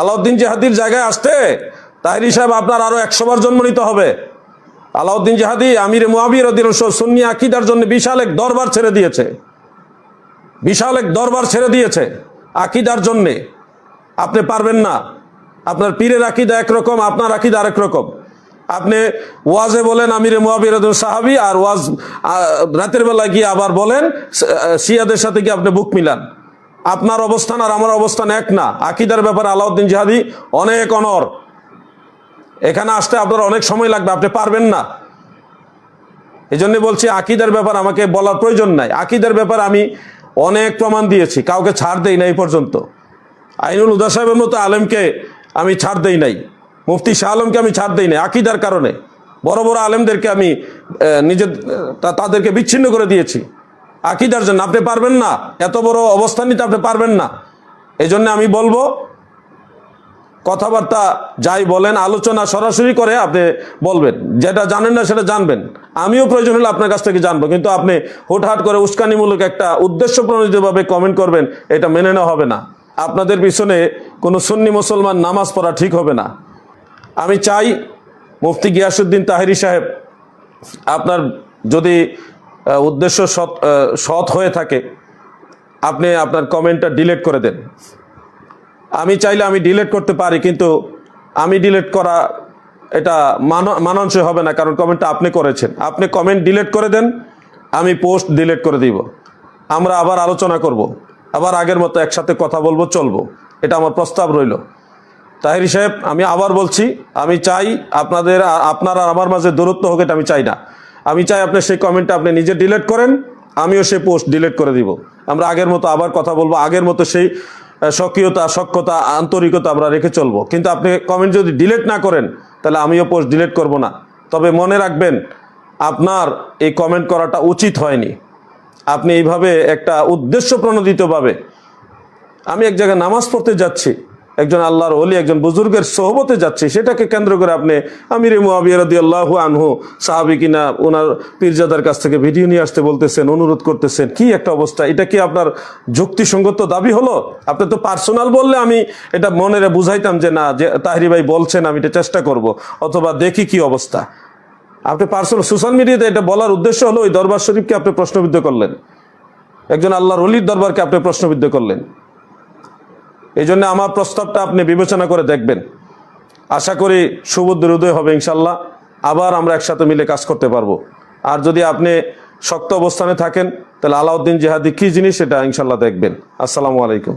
আলাউদ্দিন জিহাদির জায়গায় আসতে তাহেরি সাহেব আপনার আরো 100 বার জন্ম নিতে হবে। আলাউদ্দিন জিহাদি আমির মুআবিয়া রাদিয়াল্লাহু আনহু সুন্নি আকীদার জন্য বিশাল এক দরবার ছেড়ে দিয়েছে, বিশাল এক দরবার ছেড়ে দিয়েছে আকীদার জন্য। আপনি পারবেন না। আপনার পীরের আকীদা একরকম, আপনার আকীদা আরেক রকম। আপনি ওয়াজে বলেন আমির মুআবিয়া রাদিয়াল্লাহু আনহু সাহাবী, আর ওয়াজ রাতের বেলা গিয়ে আবার বলেন শিয়াদের সাথে গিয়ে আপনি বুক মিলান। আপনার অবস্থান আর আমার অবস্থান এক না। আকীদার ব্যাপারে আলাউদ্দিন জিহাদি অনেক অনর। এখানে আসতে আপনার অনেক সময় লাগবে, আপনি পারবেন না। এই জন্য বলছি আকীদার ব্যাপার আমাকে বলার প্রয়োজন নাই। আকীদার ব্যাপারে আমি অনেক প্রমাণ দিয়েছি, কাউকে ছাড় দেই নাই এই পর্যন্ত। আইনুল হুদা সাহেবের মতো আলেমকে আমি ছাড় দেই নাই, মুফতি শাহ আলমকে আমি ছাড় দেই নাই আকীদার কারণে। বড় বড় আলেমদেরকে আমি তাদেরকে বিচ্ছিন্ন করে দিয়েছি আকীদার জন্য। আপনি পারবেন না, এত বড় অবস্থান নিতে আপনি পারবেন না। এই জন্য আমি বলবো কথাবার্তা যাই বলেন আলোচনা সরাসরি করে আপনি বলবেন, যেটা জানেন না সেটা জানবেন। আমিও প্রয়োজন হলে আপনার কাছ থেকে জানবো, কিন্তু আপনি হুটহাট করে উস্কানিমূলক একটা উদ্দেশ্য প্রণোদিতভাবে কমেন্ট করবেন, এটা মেনে নেওয়া হবে না। আপনাদের পিছনে কোনো সুন্নি মুসলমান নামাজ পড়া ঠিক হবে না। আমি চাই মুফতি গিয়াসউদ্দিন তাহেরি সাহেব, আপনার যদি উদ্দেশ্য সৎ হয়ে থাকে আপনি আপনার কমেন্টটা ডিলিট করে দেন। আমি চাইলে আমি ডিলিট করতে পারি, কিন্তু আমি ডিলিট করা এটা মানানসই হবে না, কারণ কমেন্টটা আপনি করেছেন। আপনি কমেন্ট ডিলিট করে দেন, আমি পোস্ট ডিলিট করে দিব। আমরা আবার আলোচনা করব, আবার আগের মতো একসাথে কথা বলবো, চলবো। এটা আমার প্রস্তাব রইল। তাহেরি সাহেব, আমি আবার বলছি, আমি চাই আপনার আর আমার মাঝে দূরত্ব হোক, এটা আমি চাই না। আমি চাই আপনি সেই কমেন্টটা আপনি নিজে ডিলিট করেন, আমিও সেই পোস্ট ডিলিট করে দিব। আমরা আগের মতো আবার কথা বলবো, আগের মতো সেই সক্রিয়তা, সক্ষতা, আন্তরিকতা আমরা রেখে চলবো। কিন্তু আপনি কমেন্ট যদি ডিলিট না করেন তাহলে আমিও পোস্ট ডিলিট করব না। তবে মনে রাখবেন, আপনার এই কমেন্ট করাটা উচিত হয়নি। আপনি এইভাবে একটা উদ্দেশ্য প্রণোদিতভাবে, আমি এক জায়গায় নামাজ পড়তে যাচ্ছি, একজন আল্লাহর ওলি, একজন বুজুর্গের সোহবতে যাচ্ছি, সেটাকে কেন্দ্র করে আপনি আমির মুআবিয়া রাদিয়াল্লাহু আনহু সাহাবী কিনা ওনার পীরজাদার কাছ থেকে ভিডিও নিয়ে আসতে বলতেছেন, অনুরোধ করতেছেন। কি একটা অবস্থা! এটা কি আপনার যুক্তিসঙ্গত দাবি হলো? আপনি তো পার্সোনাল বললে আমি এটা মনে বুঝাইতাম যে না, যে তাহেরি ভাই বলছেন, আমি এটা চেষ্টা করব, অথবা দেখি কি অবস্থা। আপনি পার্সোনাল সোশ্যাল মিডিয়াতে এটা বলার উদ্দেশ্য হলো ওই দরবার শরীফকে আপনি প্রশ্নবিদ্ধ করলেন, একজন আল্লাহর ওলির দরবারকে আপনি প্রশ্নবিদ্ধ করলেন। এই জন্য আমার প্রস্তাবটা আপনি বিবেচনা করে দেখবেন। আশা করি সুবুদ্ধির উদয় হবে ইনশাল্লাহ। আবার আমরা একসাথে মিলে কাজ করতে পারবো। আর যদি আপনি শক্ত অবস্থানে থাকেন তাহলে আলাউদ্দিন জিহাদি কি জিনিস সেটা ইনশাল্লাহ দেখবেন। আসসালামু আলাইকুম।